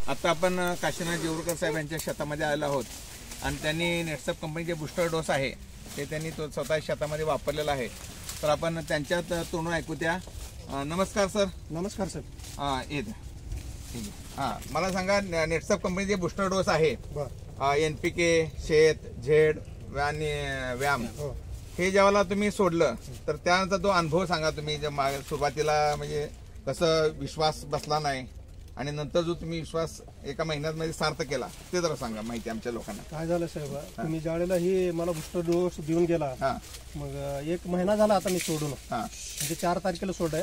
आता आपण काशीनाथ जेवरकर साहेब यांच्या शेतामध्ये आलेलो आहोत आणि त्यांनी नेटसप कंपनीचे बूस्टर डोस आहे ते त्यांनी तो स्वतः शेतामध्ये वापरलेला आहे. तर आपण त्यांच्यात तोंडून ऐकू द्या. नमस्कार सर. नमस्कार सर. ठीक आहे. मला सांगा, नेटसप कंपनीचे बूस्टर डोस आहे NPK, शेत, झेड आणि व्यायाम, हे जेव्हा तुम्ही सोडलं तर त्यानंतर तो अनुभव सांगा तुम्ही. सुरुवातीला म्हणजे कसं विश्वास बसला नाही आणि नंतर जो तुम्ही विश्वास एका महिन्यात मध्ये सार्थ केला ते जरा सांगा माहिती आमच्या लोकांना. काय झालं साहेब, तुम्ही ज्यावेळेला ही मला बूस्टर डोस देऊन गेला, मग 1 महिना झाला आता मी सोडून. म्हणजे 4 तारखेला सोड आहे,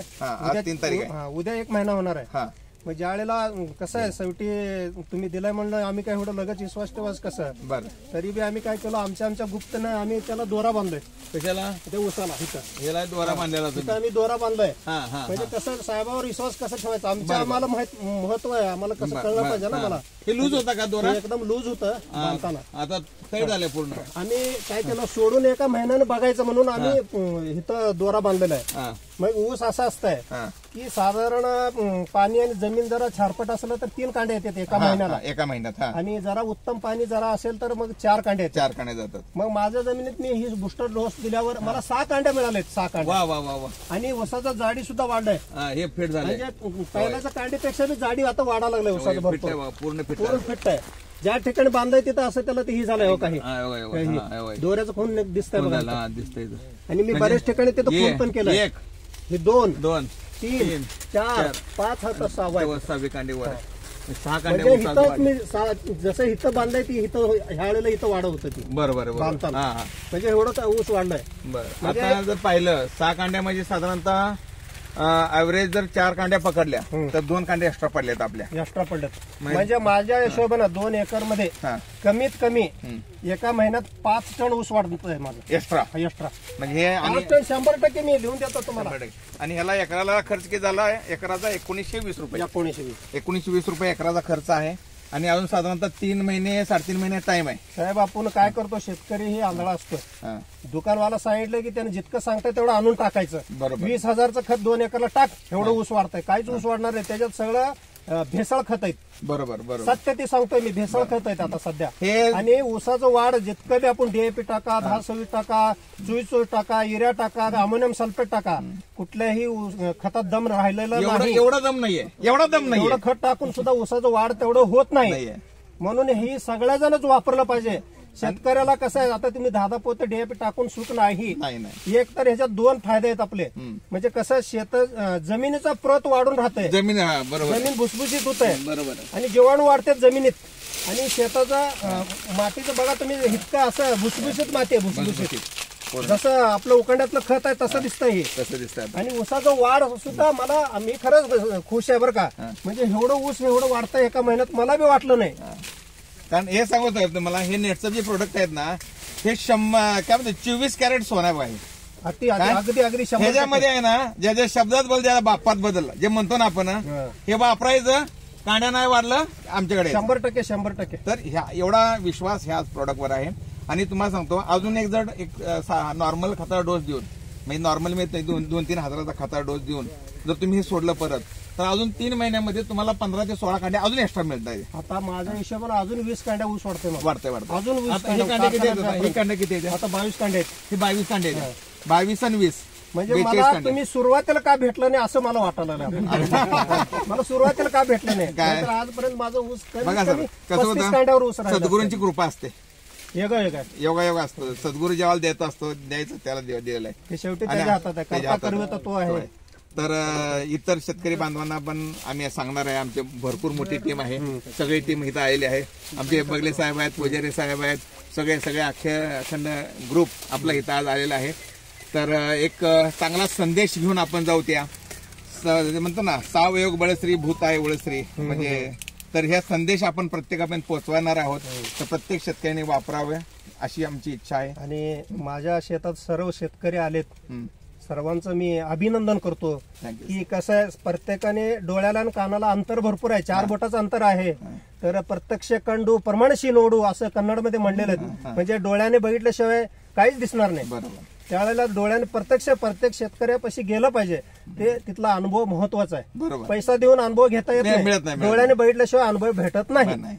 उद्या 3 तारीख आहे. उद्या 1 महिना होणार आहे. मग ज्या वेळेला कसं आहे, शेवटी तुम्ही दिलाय म्हणलं आम्ही काय एवढं लगेच विश्वास ठेवाच कसं बरं, तरी बी आम्ही काय केलं, आमच्या गुप्तनं आम्ही त्याला दोरा बांधलोय. कशाला? ते उसाला हिला दोरा बांधलेला आम्ही दोरा बांधलाय. म्हणजे कसं साहेबावर विश्वास कसा ठेवायचा आम्हाला महत्व आहे, आम्हाला कसं कळलं पाहिजे ना. मला हे लूज होता का दोरा? एकदम लूज होतं बांधताना. आता टाईट झालंय पूर्ण. आम्ही काय केलं, सोडून 1 महिन्यानं बघायचं म्हणून आम्ही इथं दोरा बांधलेला आहे. मग ऊस असा असतंय की साधारण पाणी आणि जमीन जरा छारपट असलं तर 3 कांडे येतात एका महिन्यात. आणि जरा उत्तम पाणी जरा असेल तर मग 4 कांडे येतात. 4 कांडे जातात. मग माझ्या जमिनीत मी ही बूस्टर डोस दिल्यावर मला 6 कांड्या मिळालेत. 6 कांड्या. वा वा वा वा. आणि ऊसाचा जाडी सुद्धा वाढलाय. हे फिट झालंय. म्हणजे पहिल्याच्या कांडीपेक्षा बी जाडी आता वाढायला लागलाय ऊसाचं. भरपूर पूर्ण फिट आहे. ज्या ठिकाणी बांधाय तिथं असं त्याला ते ही झालंय. हो काही दोऱ्याचं खून दिसतंय. आणि मी बऱ्याच ठिकाणी तिथं खून पण केलंय. हे 2 3 4 5 हात 6 कांडे. 6 कांडे. म्हणजे जसं इथं बांधलंय ती इथं ह्या वेळेला इथं वाढ होतं ती. बरोबर बांधताना. म्हणजे एवढं ऊस वाढलाय. बरं. आता जर पाहिलं 6 कांड्या म्हणजे साधारणतः ऍव्हरेज जर 4 कांड्या पकडल्या तर 2 कांड्या एक्स्ट्रा पडल्यात. एक्स्ट्रा पडल्यात. म्हणजे माझ्या हिशोबानं 2 एकर मध्ये कमीत कमी एका महिन्यात 5 टन ऊस वाढतोय माझं एक्स्ट्रा. म्हणजे 5 टन 100% मी लिहून देतो तुम्हाला. आणि ह्याला एकराला खर्च किती झाला? एकराचा 1920 रुपये. 1920 रुपये एकराचा खर्च आहे. आणि अजून साधारणतः 3 महिने 3.5 महिने टाइम आहे. साहेब आपण काय करतो, शेतकरी हे आंधळा असतो. दुकानवाला सांगितलं की त्याने जितकं सांगताय तेवढं आणून टाकायचं. 20,000चं खत 2 एकरला टाक, एवढं ऊस वाढतंय. काहीच ऊस वाढणार आहे. त्याच्यात सगळं भेसळ खत आहेत. बरोबर. सत्य ते सांगतोय मी, भेसळ खत आहेत आता सध्या. आणि ऊसाचं वाढ जितकं बी आपण DAP टाका, 10-26 टाका, 24 टाका, युरिया टाका, अमोनियम सल्फेट टाका, कुठल्याही खतात दम राहिलेला नाही. एवढा दम नाहीये. एवढं खत टाकून सुद्धा ऊसाचं वाढ तेवढं होत नाही. म्हणून ही सगळ्याजणच वापरलं पाहिजे. शेतकऱ्याला कसं आहे, आता तुम्ही 10 पोते DAP टाकून सुख नाही. एक तर ह्याच्यात 2 फायदे आहेत आपले. म्हणजे कसं जमिनीचा प्रत वाढून राहतंय. जमीन भुसभुशीत होत आहे. बरोबर. आणि जीवाणू वाढतात जमिनीत. आणि शेताचा मातीचं बघा तुम्ही, इतकं असं भुसभुशीत माती आहे. भुसभुशीत जसं आपलं उकंड्यातलं खत आहे तसं दिसतंय हे. आणि ऊसाचं वाढ सुद्धा मी खरंच खुश आहे बरं का. म्हणजे एवढं ऊस एवढं वाढतंय एका महिन्यात मला बी वाटलं नाही. कारण हे सांगतो मला, हे नेटचं जे प्रोडक्ट आहेत ना, हे काय म्हणतात 24 कॅरेट सोना आहे. अगदी ह्याच्यामध्ये आहे ना, ज्या शब्दात बदल ज्याला बापात बदल जे म्हणतो ना आपण, हे वापरायचं. कांड्या नाही वाढलं आमच्याकडे 100%. तर एवढा विश्वास ह्या प्रोडक्टवर आहे. आणि तुम्हाला सांगतो, अजून एक जर नॉर्मल खताचा डोस देऊन, म्हणजे नॉर्मल 2-3 हजाराचा खताचा डोस देऊन जर तुम्ही हे सोडलं परत, तर अजून 3 महिन्यामध्ये तुम्हाला 15 ते 16 कांड्या अजून एक्स्ट्रा मिळतात. आता माझ्या हिशोबाने अजून 20 कांड्या ऊस वाढतोय. अजून 20 कांड्या किती आहेत? आता 22 कांडे आहेत. हे 22 कांडे आहेत. 22 आणि 20 म्हणजे मला तुम्ही सुरुवातीला का भेटलं नाही असं मला वाटायला लागलं. मला सुरुवातीला का भेटलं नाही, आजपर्यंत माझं ऊस कांड्यावर ऊस. सद्गुरूंची कृपा असते. योगा असतो. सद्गुरू जेव्हा देत असतो, द्यायचं त्याला दिलेलं आहे. ते शेवटी त्याच्या हातात आहे. तो आहे. तर इतर शेतकरी बांधवांना पण आम्ही सांगणार आहे, आमची भरपूर मोठी टीम आहे. सगळी टीम इथं आलेली आहे. आमचे बगले साहेब आहेत, पुजारी साहेब आहेत, सगळे अखंड ग्रुप आपला इथं आज आलेला आहे. तर एक चांगला संदेश घेऊन आपण जाऊ. त्या म्हणतो ना, सावयोग बळश्री भूत आहे वळश्री. म्हणजे तर ह्या संदेश आपण प्रत्येकापर्यंत पोहोचवणार आहोत. तर प्रत्येक शेतकऱ्यांनी वापरावे अशी आमची इच्छा आहे. आणि माझ्या शेतात सर्व शेतकरी आलेत, सर्वांचं मी अभिनंदन करतो. की कसं आहे, प्रत्येकाने डोळ्याला आणि कानाला अंतर भरपूर आहे. 4 बोटाचं अंतर आहे. तर प्रत्यक्ष कंडू परमाणशी नोडू असं कन्नडमध्ये म्हणलेलं आहे. म्हणजे डोळ्याने बघितल्याशिवाय काहीच दिसणार नाही. त्यावेळेला डोळ्याने प्रत्येक शेतकऱ्यापाशी गेलं पाहिजे. ते तिथला अनुभव महत्वाचा आहे. बरोबर. पैसा देऊन अनुभव घेता येत मिळत नाही, नाही. डोळ्याने बघितल्याशिवाय अनुभव भेटत नाही. नाही.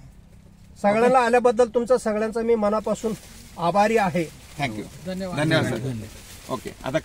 सगळ्यांना आल्याबद्दल तुमचा सगळ्यांचा मी मनापासून आभारी आहे. थँक्यू. धन्यवाद सर. ओके आता